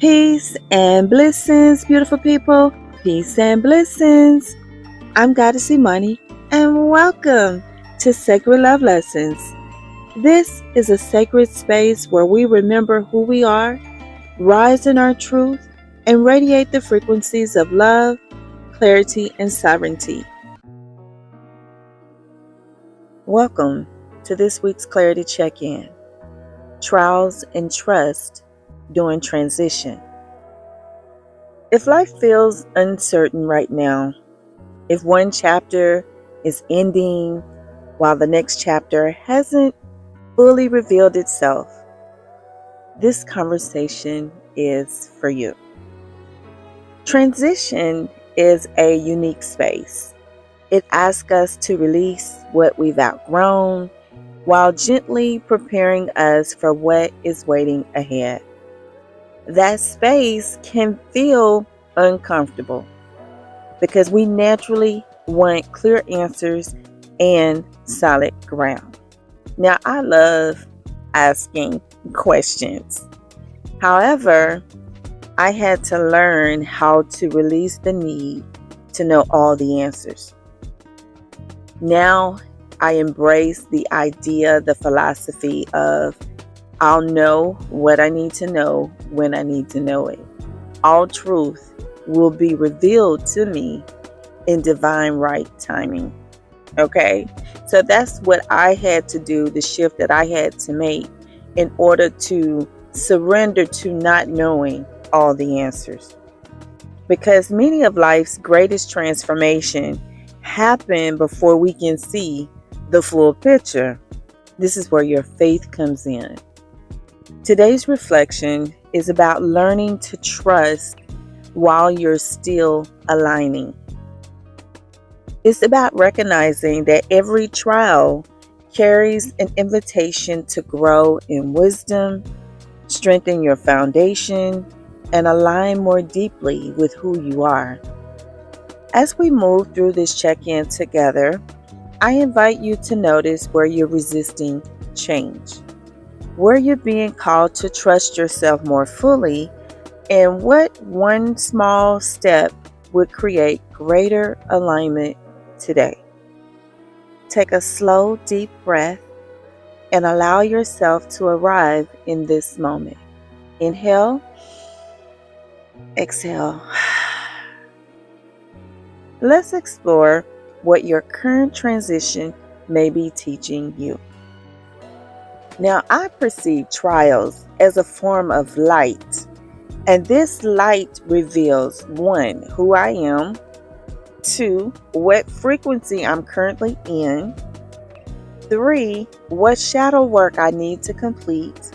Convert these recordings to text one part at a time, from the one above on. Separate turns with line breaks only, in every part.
Peace and blessings, beautiful people. Peace and blessings. I'm Goddess Imani, and welcome to Sacred Love Lessons. This is a sacred space where we remember who we are, rise in our truth, and radiate the frequencies of love, clarity, and sovereignty. Welcome to this week's Clarity Check-In. Trials and Trust during transition. If life feels uncertain right now, if one chapter is ending while the next chapter hasn't fully revealed itself, this conversation is for you. Transition is a unique space. It asks us to release what we've outgrown while gently preparing us for what is waiting ahead. That space can feel uncomfortable because we naturally want clear answers and solid ground. Now, I love asking questions. However, I had to learn how to release the need to know all the answers. Now, I embrace the idea, the philosophy of I'll know what I need to know when I need to know it. All truth will be revealed to me in divine right timing. Okay? So that's what I had to do, the shift that I had to make in order to surrender to not knowing all the answers. Because many of life's greatest transformation happen before we can see the full picture. This is where your faith comes in. Today's reflection is about learning to trust while you're still aligning. It's about recognizing that every trial carries an invitation to grow in wisdom, strengthen your foundation, and align more deeply with who you are. As we move through this check-in together, I invite you to notice where you're resisting change, where you're being called to trust yourself more fully, and what one small step would create greater alignment today. Take a slow, deep breath and allow yourself to arrive in this moment. Inhale, exhale. Let's explore what your current transition may be teaching you. Now, I perceive trials as a form of light, and this light reveals 1, who I am, 2, what frequency I'm currently in, 3, what shadow work I need to complete,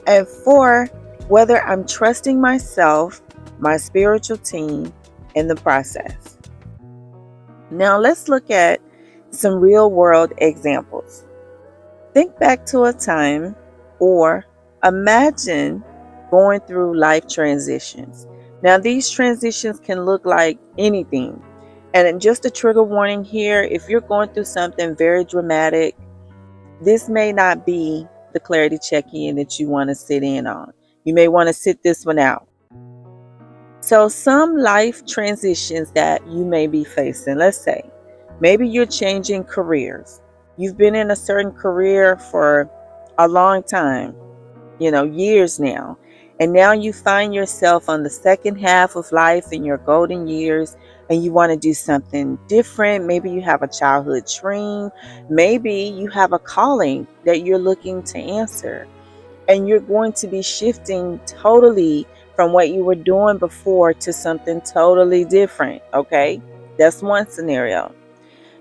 and 4, whether I'm trusting myself, my spiritual team, in the process. Now, let's look at some real-world examples. Think back to a time or imagine going through life transitions. Now, these transitions can look like anything. And just a trigger warning here, if you're going through something very dramatic, this may not be the clarity check-in that you want to sit in on. You may want to sit this one out. So some life transitions that you may be facing, let's say, maybe you're changing careers. You've been in a certain career for a long time, years now. And now you find yourself on the second half of life in your golden years and you want to do something different. Maybe you have a childhood dream. Maybe you have a calling that you're looking to answer. And you're going to be shifting totally from what you were doing before to something totally different. Okay? That's one scenario.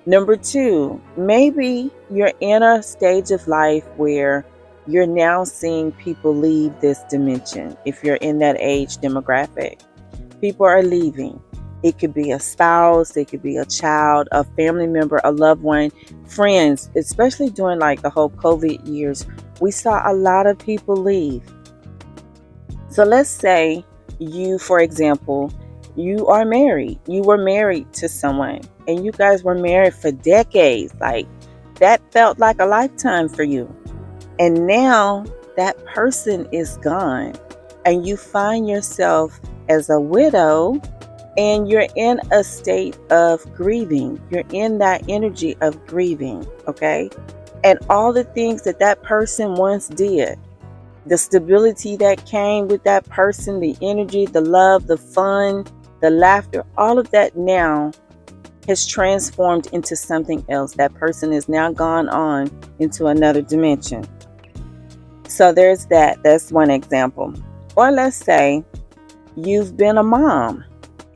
Number 2, maybe you're in a stage of life where you're now seeing people leave this dimension. If you're in that age demographic, people are leaving. It could be a spouse, it could be a child, a family member, a loved one, friends, especially during like the whole COVID years. We saw a lot of people leave. So let's say you, for example, you are married. You were married to someone and you guys were married for decades. Like that felt like a lifetime for you. And now that person is gone. and you find yourself as a widow, and you're in a state of grieving. You're in that energy of grieving, okay? And all the things that that person once did, the stability that came with that person, the energy, the love, the fun, the laughter, all of that now has transformed into something else. That person is now gone on into another dimension. So there's that. That's one example. Or let's say you've been a mom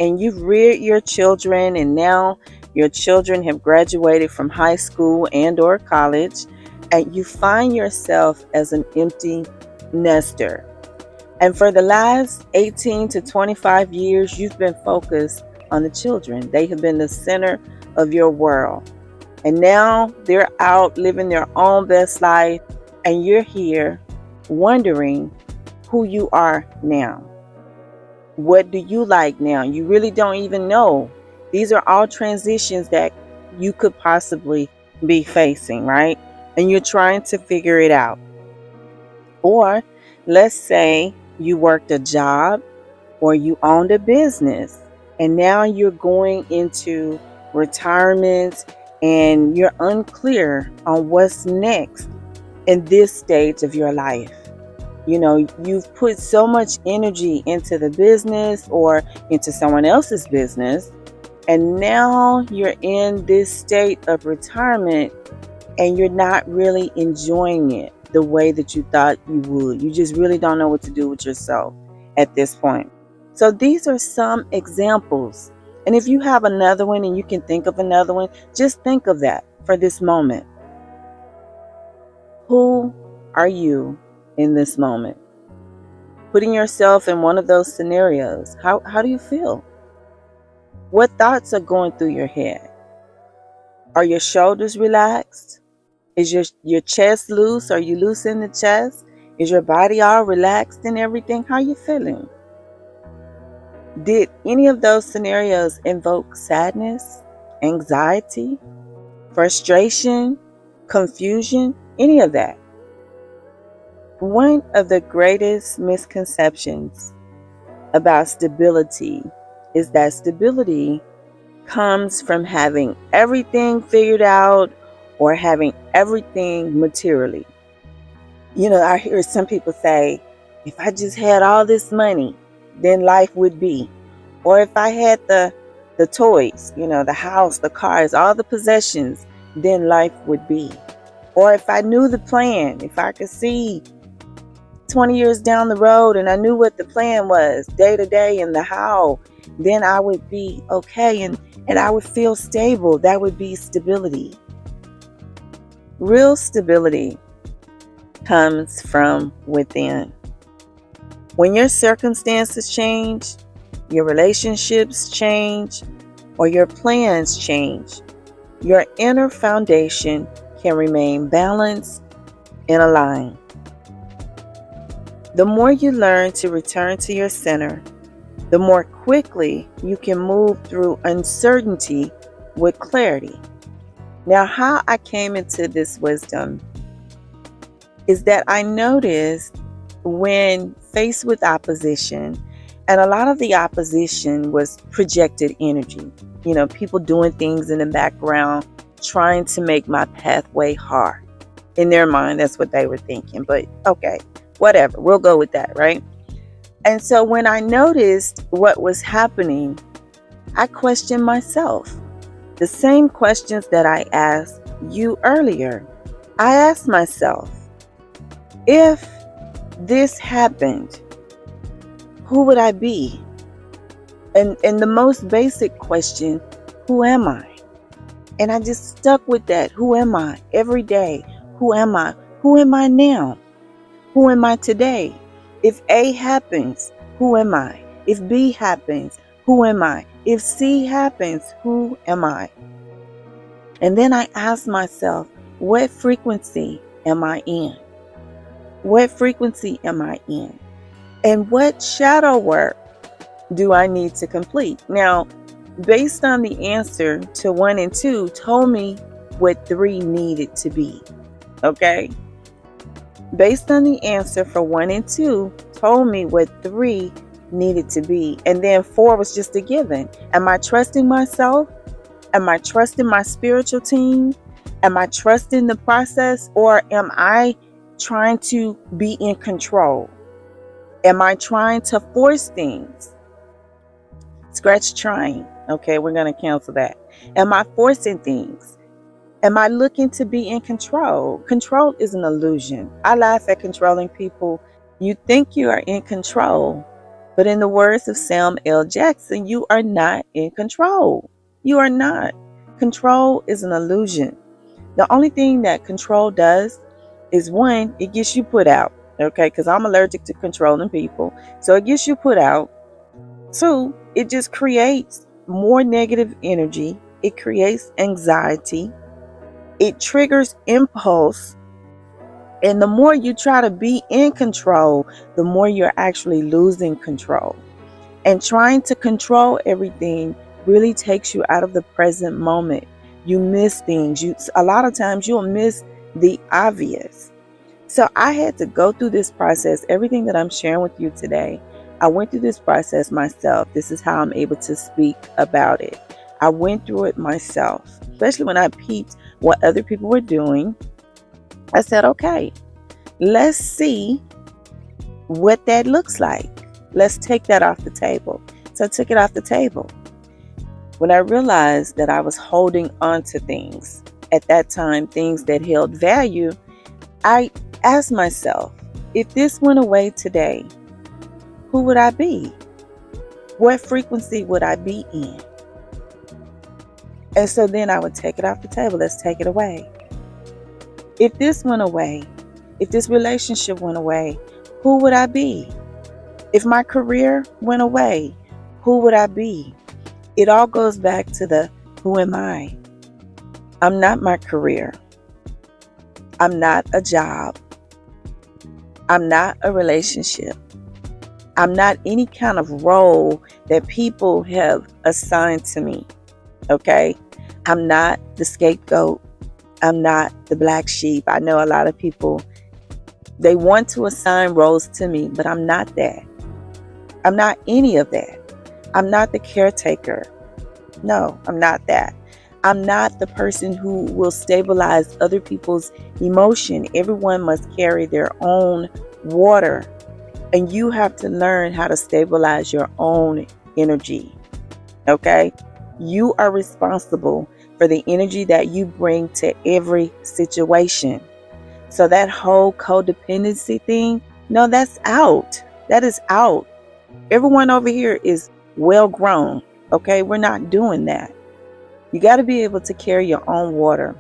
and you've reared your children, and now your children have graduated from high school and or college, and you find yourself as an empty nester. And for the last 18 to 25 years, you've been focused on the children. They have been the center of your world. And now they're out living their own best life, and you're here wondering who you are now. What do you like now? You really don't even know. These are all transitions that you could possibly be facing, right? And you're trying to figure it out. Or let's say you worked a job or you owned a business, and now you're going into retirement and you're unclear on what's next in this stage of your life. You know, you've put so much energy into the business or into someone else's business, and now you're in this state of retirement and you're not really enjoying it the way that you thought you would. You just really don't know what to do with yourself at this point. So these are some examples. And if you have another one and you can think of another one, just think of that for this moment. Who are you in this moment? Putting yourself in one of those scenarios, how do you feel? What thoughts are going through your head? Are your shoulders relaxed? Is your chest loose? Are you loose in the chest? Is your body all relaxed and everything? How are you feeling? Did any of those scenarios invoke sadness, anxiety, frustration, confusion, any of that? One of the greatest misconceptions about stability is that stability comes from having everything figured out or having everything materially. You know, I hear some people say, if I just had all this money, then life would be. Or if I had the toys, you know, the house, the cars, all the possessions, then life would be. Or if I knew the plan, if I could see 20 years down the road and I knew what the plan was day to day and the how, then I would be okay and I would feel stable. That would be stability. Real stability comes from within. When your circumstances change, your relationships change, or your plans change, your inner foundation can remain balanced and aligned. The more you learn to return to your center, the more quickly you can move through uncertainty with clarity. Now, how I came into this wisdom is that I noticed when faced with opposition, and a lot of the opposition was projected energy, you know, people doing things in the background, trying to make my pathway hard. In their mind, that's what they were thinking. But okay, whatever, we'll go with that, right? And so when I noticed what was happening, I questioned myself. The same questions that I asked you earlier. I asked myself, if this happened, who would I be? And the most basic question, who am I? And I just stuck with that. Who am I? Every day. Who am I? Who am I now? Who am I today? If A happens, who am I? If B happens, who am I? If C happens, who am I? And then I asked myself, what frequency am I in? What frequency am I in? And what shadow work do I need to complete? Now, based on the answer to 1 and 2 told me what 3 needed to be. Okay? Based on the answer for 1 and 2 told me what 3 needed to be. And then 4 was just a given. Am I trusting myself? Am I trusting my spiritual team? Am I trusting the process? Or am I trying to be in control? Am I trying to force things? Scratch trying. Okay, we're going to cancel that. Am I forcing things? Am I looking to be in control? Control is an illusion. I laugh at controlling people. You think you are in control, but in the words of Sam L. Jackson, you are not in control. You are not. Control is an illusion. The only thing that control does is, 1, it gets you put out. Okay, because I'm allergic to controlling people. So it gets you put out. 2, it just creates more negative energy. It creates anxiety. It triggers impulse. And the more you try to be in control, the more you're actually losing control. And trying to control everything really takes you out of the present moment. You miss things. A lot of times you'll miss the obvious. So I had to go through this process. Everything that I'm sharing with you today, I went through this process myself. This is how I'm able to speak about it. I went through it myself, especially when I peeped what other people were doing. I said, okay, let's see what that looks like. Let's take that off the table. So I took it off the table. When I realized that I was holding on to things, at that time, things that held value, I asked myself, if this went away today, who would I be? What frequency would I be in? And so then I would take it off the table. Let's take it away. If this went away, if this relationship went away, who would I be? If my career went away, who would I be? It all goes back to the who am I? I'm not my career. I'm not a job. I'm not a relationship. I'm not any kind of role that people have assigned to me. Okay? I'm not the scapegoat. I'm not the black sheep. I know a lot of people, they want to assign roles to me, but I'm not that. I'm not any of that. I'm not the caretaker. No, I'm not that. I'm not the person who will stabilize other people's emotion. Everyone must carry their own water, and you have to learn how to stabilize your own energy. Okay? You are responsible for the energy that you bring to every situation. So that whole codependency thing, no, that's out. That is out. Everyone over here is well grown. Okay? We're not doing that. You got to be able to carry your own water.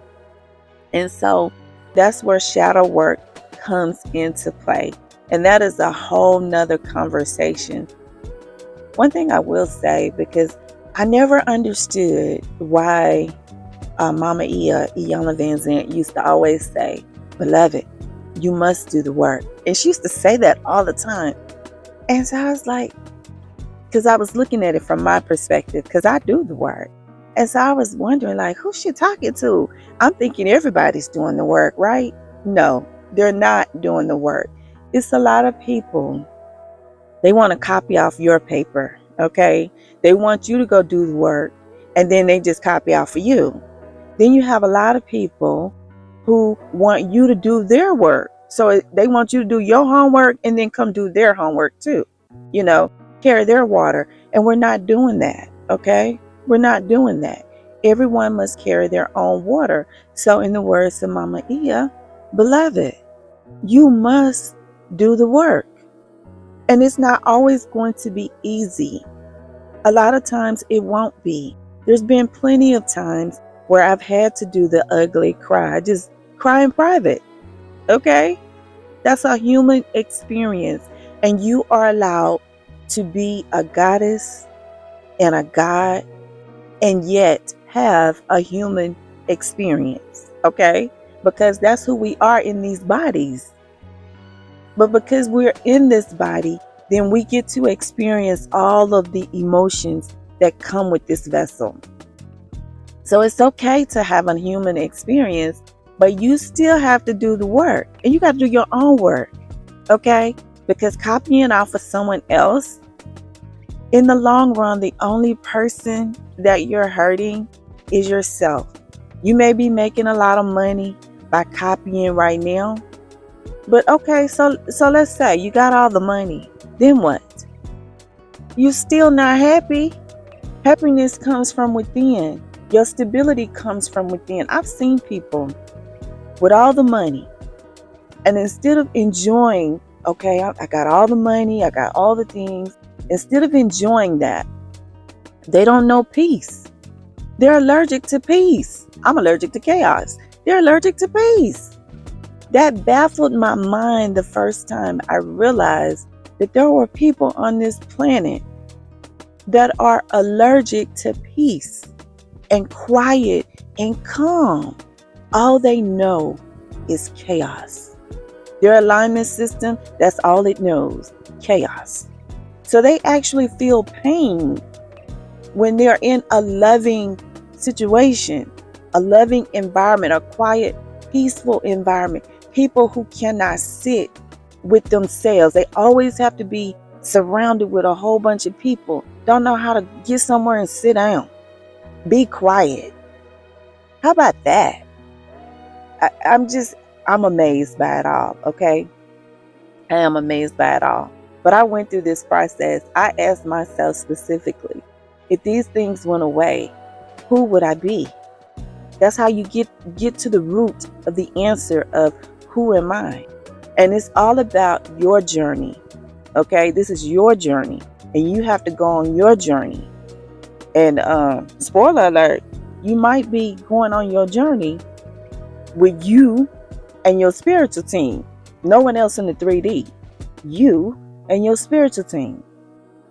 And so that's where shadow work comes into play. And that is a whole nother conversation. One thing I will say, because I never understood why Mama Iyanla Van Zandt used to always say, beloved, you must do the work. And she used to say that all the time. And so I was like, because I was looking at it from my perspective, because I do the work. And so I was wondering, like, who's she talking to? I'm thinking everybody's doing the work, right? No, they're not doing the work. It's a lot of people. They want to copy off your paper, okay? They want you to go do the work, and then they just copy off of you. Then you have a lot of people who want you to do their work. So they want you to do your homework and then come do their homework too. You know, carry their water. And we're not doing that, okay? We're not doing that. Everyone must carry their own water. So in the words of Mama Iya, beloved, you must do the work. And it's not always going to be easy. A lot of times it won't be. There's been plenty of times where I've had to do the ugly cry. I just cry in private. Okay? That's a human experience. And you are allowed to be a goddess and a god and yet have a human experience. Okay? Because that's who we are in these bodies. But because we're in this body, then we get to experience all of the emotions that come with this vessel. So it's okay to have a human experience, but you still have to do the work. And you got to do your own work. Okay? Because copying off of someone else, in the long run, the only person that you're hurting is yourself. You may be making a lot of money by copying right now, but okay, so let's say you got all the money. Then what? You still not happy? Happiness comes from within. Your stability comes from within. I've seen people with all the money, and instead of enjoying, okay, I got all the money, I got all the things, instead of enjoying that, they don't know peace. They're allergic to peace. I'm allergic to chaos. They're allergic to peace. That baffled my mind the first time I realized that there were people on this planet that are allergic to peace and quiet and calm. All they know is chaos. Their alignment system, that's all it knows, chaos. So they actually feel pain when they're in a loving situation, a loving environment, a quiet, peaceful environment. People who cannot sit with themselves. They always have to be surrounded with a whole bunch of people. Don't know how to get somewhere and sit down. Be quiet. How about that? I'm amazed by it all, okay? I am amazed by it all. But I went through this process. I asked myself specifically, if these things went away, who would I be? That's how you get to the root of the answer of who am I? And it's all about your journey. Okay, this is your journey, and you have to go on your journey. And spoiler alert, you might be going on your journey with you and your spiritual team. No one else in the 3D. You and your spiritual team.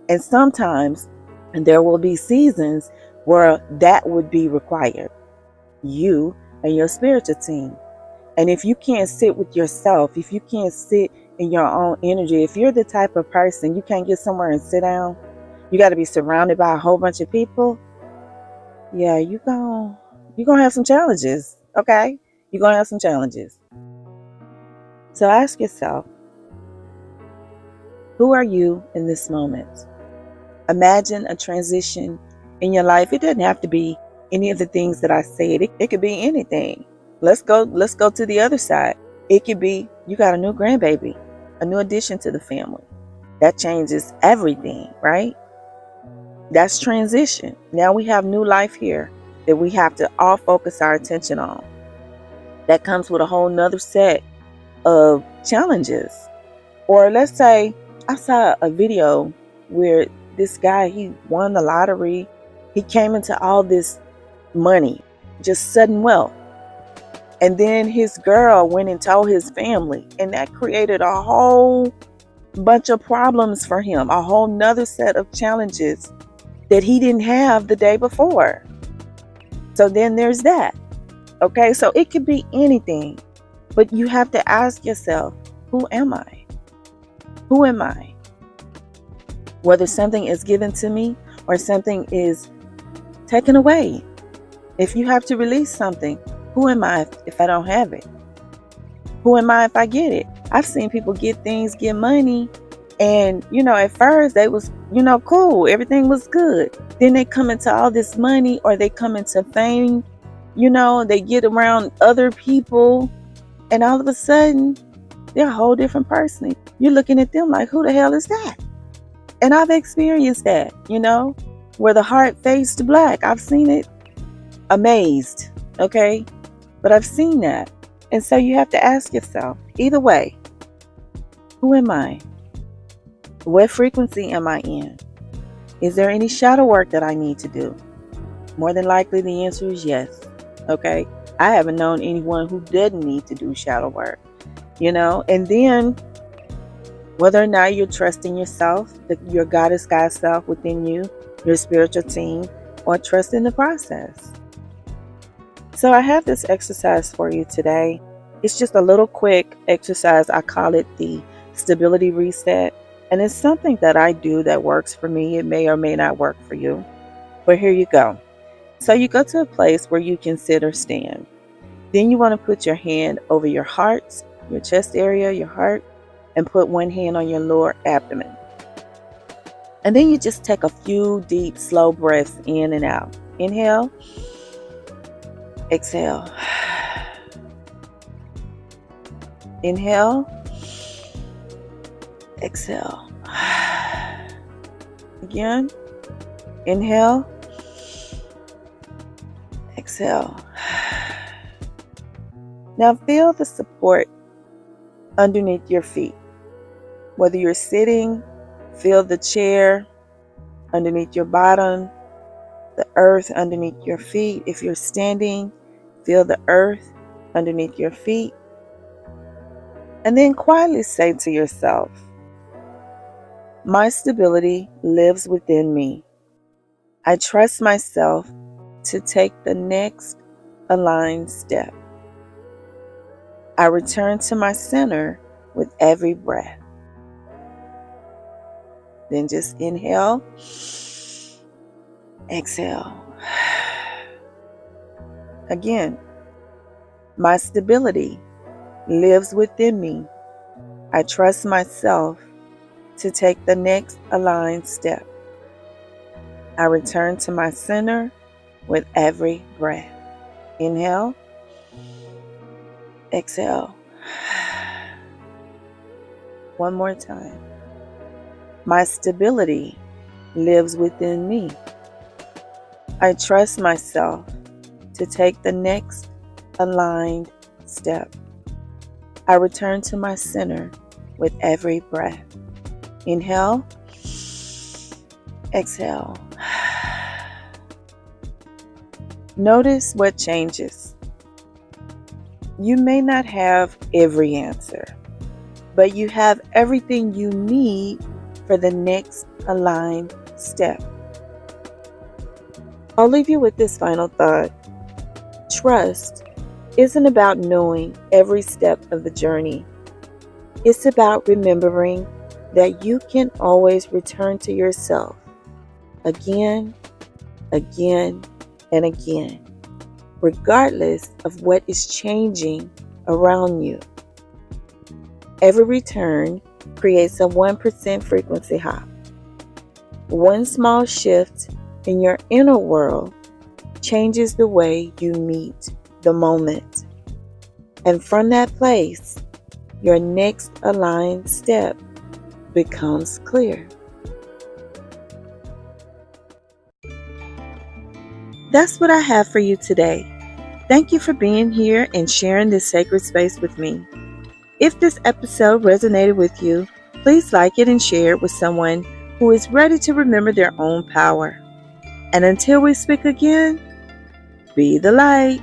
And sometimes, and there will be seasons where that would be required. You and your spiritual team. And if you can't sit with yourself, if you can't sit in your own energy, if you're the type of person you can't get somewhere and sit down, you got to be surrounded by a whole bunch of people. Yeah, you're gonna have some challenges. Okay, you're gonna have some challenges. So ask yourself, who are you in this moment? Imagine a transition in your life. It doesn't have to be any of the things that I said. It could be anything. Let's go to the other side. It could be you got a new grandbaby, a new addition to the family. That changes everything, right? That's transition. Now we have new life here that we have to all focus our attention on. That comes with a whole nother set of challenges. Or let's say I saw a video where this guy, he won the lottery. He came into all this money, just sudden wealth. And then his girl went and told his family, and that created a whole bunch of problems for him, a whole nother set of challenges that he didn't have the day before. So then there's that. Okay, so it could be anything, but you have to ask yourself, who am I? Who am I? Whether something is given to me or something is taken away. If you have to release something, who am I if I don't have it? Who am I if I get it? I've seen people get things, get money, and at first they was cool, everything was good. Then they come into all this money, or they come into fame, they get around other people, and all of a sudden they're a whole different person. You're looking at them like, who the hell is that? And I've experienced that, where the heart fades to black. I've seen it. Amazed, okay? But I've seen that. And so you have to ask yourself, either way, who am I? What frequency am I in? Is there any shadow work that I need to do? More than likely, the answer is yes, okay? I haven't known anyone who didn't need to do shadow work, And then, whether or not you're trusting yourself, your goddess God self within you, your spiritual team, or trusting the process. So I have this exercise for you today. It's just a little quick exercise. I call it the stability reset. And it's something that I do that works for me. It may or may not work for you. But here you go. So you go to a place where you can sit or stand. Then you want to put your hand over your heart, your chest area, your heart. and put one hand on your lower abdomen. And then you just take a few deep, slow breaths in and out. Inhale, exhale. Inhale, exhale. Again, inhale, exhale. Now feel the support underneath your feet. Whether you're sitting, feel the chair underneath your bottom, the earth underneath your feet. If you're standing, feel the earth underneath your feet. And then quietly say to yourself, my stability lives within me. I trust myself to take the next aligned step. I return to my center with every breath. Then just inhale, exhale. Again, my stability lives within me. I trust myself to take the next aligned step. I return to my center with every breath. Inhale, exhale. One more time. My stability lives within me. I trust myself to take the next aligned step. I return to my center with every breath. Inhale, exhale. Notice what changes. You may not have every answer, but you have everything you need for the next aligned step. I'll leave you with this final thought. Trust isn't about knowing every step of the journey. It's about remembering that you can always return to yourself again, again, and again, regardless of what is changing around you. Every return creates a 1% frequency hop. One small shift in your inner world changes the way you meet the moment. And from that place, your next aligned step becomes clear. That's what I have for you today. Thank you for being here and sharing this sacred space with me. If this episode resonated with you, please like it and share it with someone who is ready to remember their own power. And until we speak again, be the light.